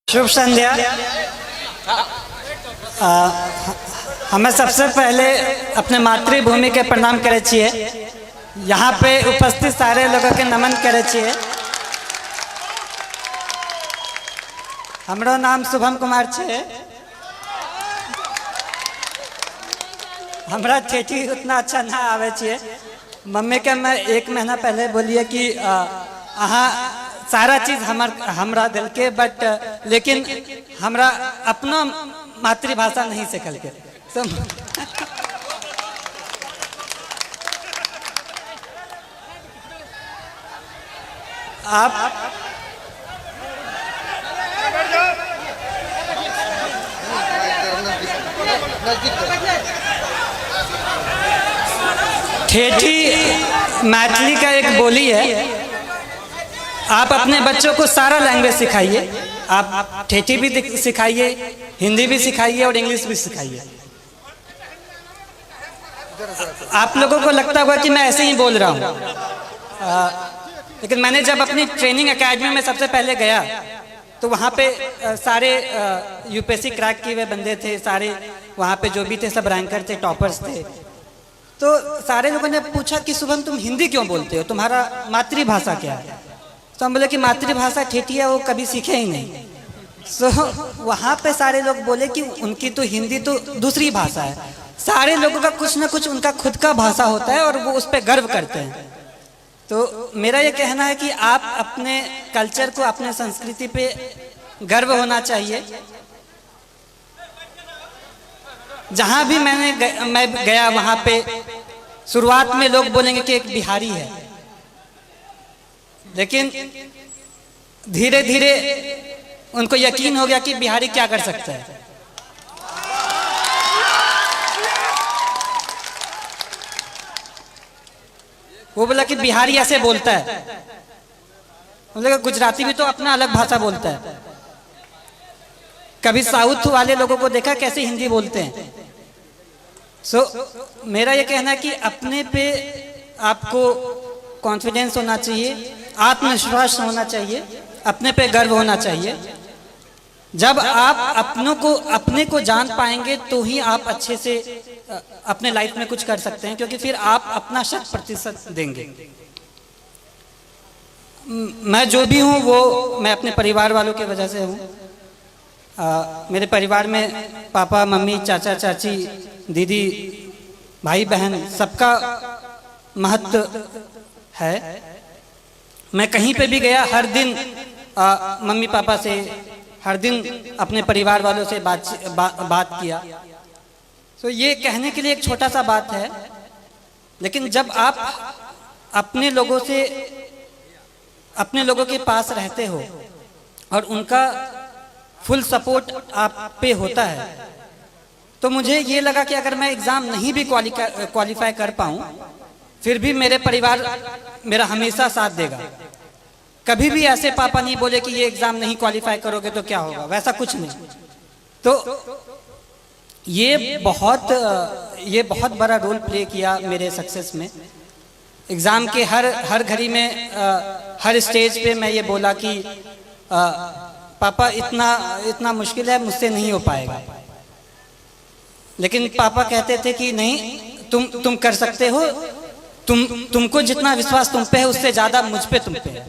शुभ संध्या। हमें सबसे पहले अपने मातृभूमि के प्रणाम करे छिए। यहाँ पे उपस्थित सारे लोगों के नमन करे छिए। हमरो नाम शुभम कुमार छे। हमरा ठेठी उतना अच्छा ना आवे छे। मम्मी के मैं 1 महीना पहले बोलिए कि अहाँ सारा चीज हमरा दिल के, बट लेकिन हमरा अपना मातृभाषा नहीं सीखल के। तो आप ठेठी मैथिली का एक बोली है। आप अपने बच्चों को सारा लैंग्वेज सिखाइए। आप ठेठी भी सिखाइए, हिंदी भी सिखाइए और इंग्लिश भी सिखाइए। आप लोगों को लगता होगा कि मैं ऐसे ही बोल रहा हूँ, लेकिन मैंने जब अपनी ट्रेनिंग एकेडमी में सबसे पहले गया तो वहाँ पे सारे यूपीएससी क्रैक किए हुए बंदे थे। सारे वहाँ पे जो भी थे सब रैंकर थे, टॉपर्स थे। तो सारे लोगों ने पूछा कि शुभम तुम हिंदी क्यों बोलते हो, तुम्हारा मातृभाषा क्या है? तो हम बोले कि मातृभाषा ठेठी है, वो कभी सीखे ही नहीं। वहाँ पे सारे लोग बोले कि उनकी तो हिंदी तो दूसरी भाषा है। सारे लोगों का कुछ ना कुछ उनका खुद का भाषा होता है और वो उस पर गर्व करते हैं। तो मेरा ये कहना है कि आप अपने कल्चर को, अपने संस्कृति पे गर्व होना चाहिए। जहाँ भी मैं गया वहाँ पे शुरुआत में लोग बोलेंगे कि एक बिहारी है, लेकिन धीरे धीरे उनको यकीन हो गया कि बिहारी क्या कर सकता है। वो बोला कि बिहारी ऐसे बोलता है। बोले गुजराती भी तो अपना अलग भाषा बोलता है। कभी साउथ वाले लोगों को देखा कैसे हिंदी बोलते हैं। मेरा ये कहना है कि अपने पे आपको कॉन्फिडेंस होना चाहिए, आत्मविश्वास होना चाहिए, अपने पे गर्व होना चाहिए। जब आप अपने को जान पाएंगे तो ही आप अच्छे से अपने लाइफ में कुछ कर सकते हैं, क्योंकि फिर आप अपना 100% देंगे। मैं जो भी हूँ वो मैं अपने परिवार वालों की वजह से हूँ। मेरे परिवार में पापा, मम्मी, चाचा, चाची, दीदी, भाई बहन सबका महत्व है। मैं कहीं पे भी गया, हर दिन मम्मी पापा से, हर दिन अपने परिवार वालों से बात किया। तो ये कहने के लिए एक छोटा सा बात है, लेकिन जब आप अपने लोगों के पास रहते हो और उनका फुल सपोर्ट आप पे होता है, तो मुझे ये लगा कि अगर मैं एग्ज़ाम नहीं भी क्वालिफाई कर पाऊँ, फिर भी मेरे परिवार मेरा हमेशा साथ देगा। कभी भी ऐसे पापा नहीं बोले कि ये एग्ज़ाम नहीं क्वालिफाई करोगे तो क्या होगा, वैसा कुछ नहीं। तो ये बहुत बड़ा रोल प्ले किया मेरे सक्सेस में। एग्ज़ाम के हर घड़ी में, हर स्टेज पे मैं ये बोला कि पापा इतना मुश्किल है, मुझसे नहीं हो पाएगा। लेकिन पापा कहते थे कि नहीं, तुम कर सकते हो। तुमको जितना विश्वास तुम पे है उससे ज़्यादा मुझ पे तुम पे है।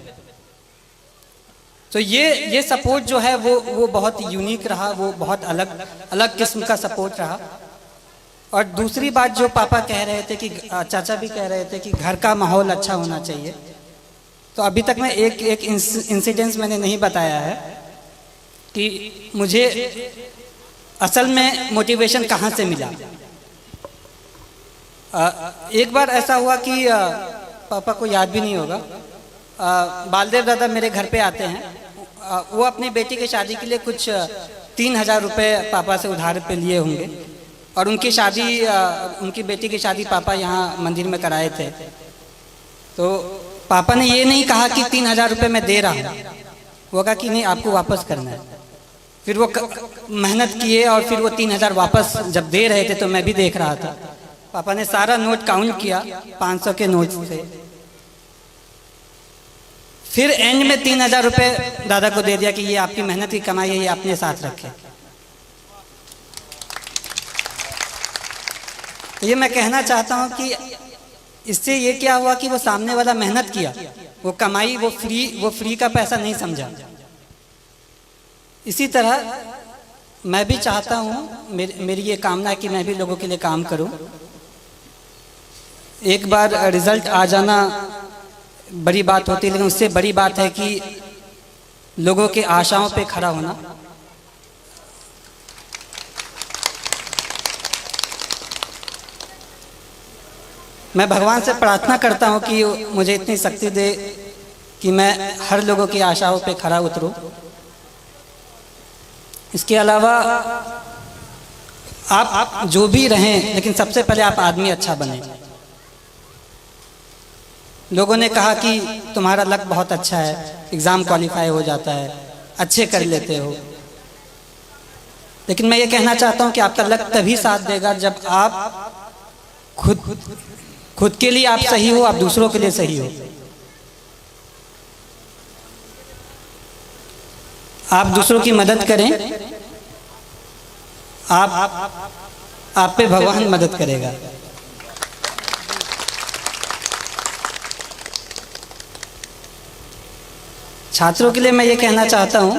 तो ये सपोर्ट जो है वो बहुत यूनिक रहा, वो बहुत अलग किस्म का सपोर्ट रहा। और दूसरी बात जो पापा कह रहे थे कि चाचा भी कह रहे थे कि घर का माहौल अच्छा होना चाहिए। तो अभी तक मैं एक इंसिडेंस मैंने नहीं बताया है कि मुझे असल में मोटिवेशन कहाँ से मिला। एक बार ऐसा हुआ कि पापा को याद भी नहीं होगा, बालदेव दादा मेरे घर पे आते हैं। वो अपनी बेटी की शादी के लिए कुछ 3000 रुपये पापा से उधार पे लिए होंगे, और उनकी बेटी की शादी पापा यहाँ मंदिर में कराए थे। तो पापा ने ये नहीं कहा कि 3000 रुपये मैं दे रहा हूँ, वो कहा कि नहीं, आपको वापस करना है। फिर वो मेहनत किए और फिर वो 3000 वापस जब दे रहे थे तो मैं भी देख रहा था। पापा ने सारा नोट काउंट किया, 500 के नोट थे। फिर एंड में 3,000 रुपये दादा को दे दिया कि ये आपकी मेहनत की कमाई है, ये अपने साथ रखें। ये मैं कहना चाहता हूँ कि इससे ये क्या हुआ कि वो सामने वाला मेहनत किया, वो कमाई, वो फ्री का पैसा नहीं समझा। इसी तरह मैं भी चाहता हूँ, मेरी ये कामना है कि मैं भी लोगों के लिए काम करूँ। एक बार रिजल्ट आ जाना बड़ी बात होती है, लेकिन उससे बड़ी बात है कि लोगों के आशाओं पे खड़ा होना। मैं भगवान से प्रार्थना करता हूँ कि मुझे इतनी शक्ति दे कि मैं हर लोगों की आशाओं पे खड़ा उतरूँ। इसके अलावा आप जो भी रहें, लेकिन सबसे पहले आप आदमी अच्छा बने। लोगों ने कहा कि तुम्हारा लक बहुत अच्छा है, एग्ज़ाम क्वालिफाई हो जाता है, अच्छे कर लेते हो, लेकिन मैं ये कहना चाहता हूँ कि आपका लक तभी साथ देगा जब आप खुद के लिए आप सही हो, आप दूसरों के लिए सही हो। आप दूसरों की मदद करें, आप पे भगवान मदद करेगा। छात्रों के लिए मैं ये कहना चाहता हूँ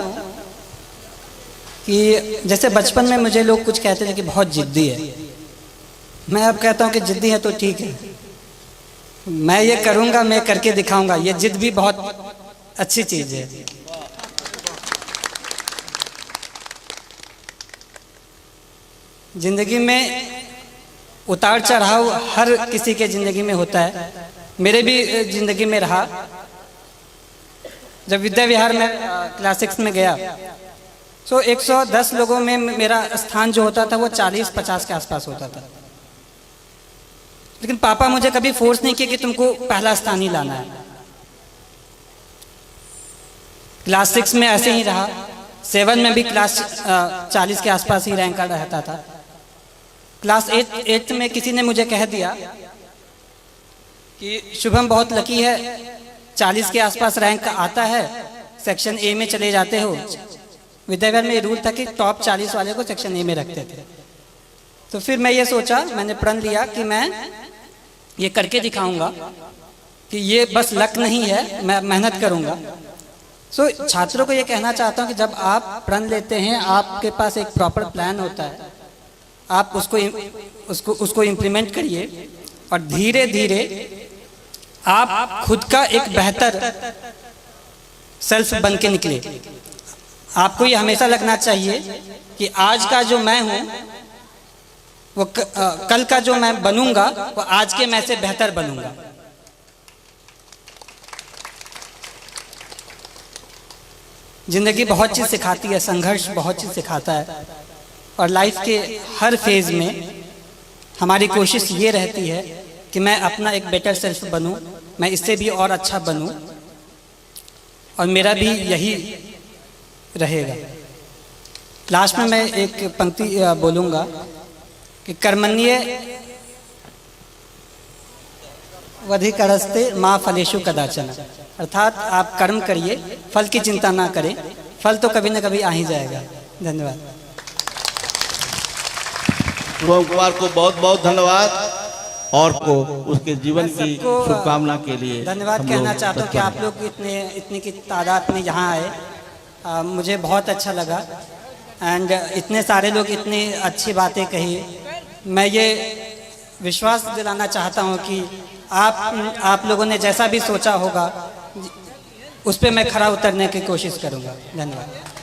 कि जैसे बचपन में मुझे लोग कुछ कहते थे कि बहुत जिद्दी है, मैं अब कहता हूँ कि जिद्दी है तो ठीक है, मैं ये करूँगा, मैं करके दिखाऊंगा। ये जिद भी बहुत अच्छी चीज़ है। जिंदगी में उतार चढ़ाव हर किसी के जिंदगी में होता है, मेरे भी जिंदगी में रहा। जब विद्या विहार में क्लास 6 में गया तो 110 लोगों में मेरा स्थान जो होता था वो 40-50 के आसपास होता था, लेकिन पापा मुझे कभी फोर्स नहीं किया कि तुमको पहला स्थान ही लाना है। क्लास 6 में ऐसे ही रहा, 7 में भी क्लास 40 के आसपास ही रैंक रहता था। क्लास 8 में किसी ने मुझे कह दिया कि शुभम बहुत लकी है, 40 के आसपास रैंक आता है, सेक्शन ए में चले जाते हो। विद्याविहार में ये रूल था कि टॉप 40 वाले को सेक्शन ए में रखते थे। तो फिर मैं ये सोचा, मैंने प्रण लिया कि मैं ये करके दिखाऊंगा कि ये बस लक नहीं है, मैं मेहनत करूंगा। छात्रों को ये कहना चाहता हूँ कि जब आप प्रण लेते हैं, आपके पास एक प्रॉपर प्लान होता है, आप उसको इम्प्लीमेंट करिए और धीरे धीरे आप खुद का एक बेहतर सेल्फ बन के निकले। आपको ये हमेशा लगना चाहिए कि आज का जो मैं हूं वो कल का जो मैं बनूंगा वो आज के मैं से बेहतर बनूंगा। जिंदगी बहुत चीज़ सिखाती है, संघर्ष बहुत चीज़ सिखाता है, और लाइफ के हर फेज में हमारी कोशिश ये रहती है कि मैं अपना एक बेटर सेल्फ बनूं, मैं इससे भी और अच्छा बनूं, और मेरा भी यही रहेगा। लास्ट में मैं एक पंक्ति बोलूँगा कि कर्मण्ये वधिकरस्ते माँ फलेषु कदाचन, अर्थात आप कर्म करिए, फल की चिंता ना करें, फल तो कभी ना कभी आ ही जाएगा। धन्यवाद। शुभम कुमार को बहुत बहुत धन्यवाद और को उसके जीवन की शुभकामना के लिए धन्यवाद कहना चाहता हूँ कि आप लोग इतनी की तादाद में यहाँ आए, मुझे बहुत अच्छा लगा। एंड इतने सारे लोग इतनी अच्छी बातें कही। मैं ये विश्वास दिलाना चाहता हूँ कि आप लोगों ने जैसा भी सोचा होगा उस पर मैं खरा उतरने की कोशिश करूँगा। धन्यवाद।